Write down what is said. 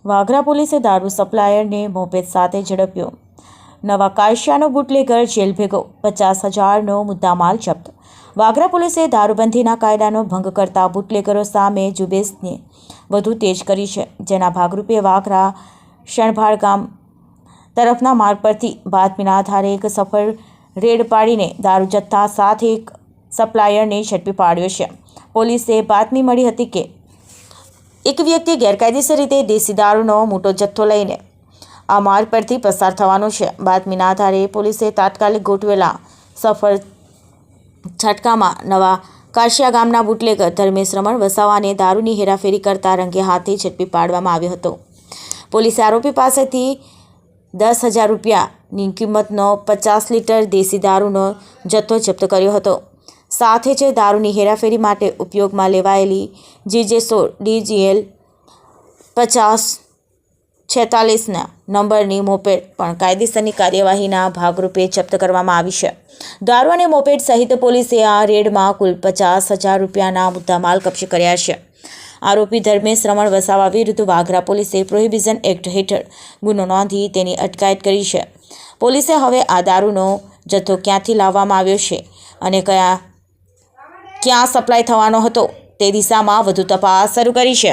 વાગરા પોલીસે દારૂ સપ્લાયરને મોપેદ સાથે ઝડપ્યો। નવા કાયશાનો બુટલેગર જેલ ભેગો, 50,000નો મુદ્દામાલ જપ્ત। વાગરા પોલીસે દારૂબંધીના કાયદાનો ભંગ કરતા બુટલેગરો સામે ઝુંબેશને વધુ તેજ કરી છે, જેના ભાગરૂપે વાગરા શણભાર ગામ તરફના માર્ગ પરથી બાતમીના આધારે એક સફળ રેડ પાડીને દારૂ જથ્થા સાથે એક સપ્લાયરને ઝડપી પાડ્યો છે। પોલીસે બાતમી મળી હતી કે એક વ્યક્તિ ગેરકાયદેસર રીતે દેશી દારૂનો મોટો જથ્થો લઈને આ માર્ગ પરથી પસાર થવાનો છે। બાતમીના આધારે પોલીસે તાત્કાલિક ગોઠવેલા સફળ છટકામાં નવા કાશિયા ગામના બુટલેગર ધર્મેશ રમણ વસાવાને દારૂની હેરાફેરી કરતા રંગે હાથે ઝડપી પાડવામાં આવ્યો હતો। પોલીસે આરોપી પાસેથી 10,000 રૂપિયાની કિંમતનો 50 લીટર દેશી દારૂનો જથ્થો જપ્ત કર્યો હતો। સાથે જ દારૂની હેરાફેરી માટે ઉપયોગમાં લેવાયેલી GJ16 DGL 5046ના નંબરની મોપેડ પણ કાયદેસરની કાર્યવાહીના ભાગરૂપે જપ્ત કરવામાં આવી છે। દારૂ અને મોપેડ સહિત પોલીસે આ રેડમાં કુલ 50,000 રૂપિયાના મુદ્દામાલ કબજે કર્યા છે। આરોપી ધર્મેશ રમણ વસાવા વિરુદ્ધ વાગરા પોલીસે પ્રોહિબિશન એક્ટ હેઠળ ગુનો નોંધી તેની અટકાયત કરી છે। પોલીસે હવે આ દારૂનો જથ્થો ક્યાંથી લાવવામાં આવ્યો છે અને ક્યાં સપ્લાય થવાનો હતો તે દિશામાં વધુ તપાસ શરૂ કરી છે।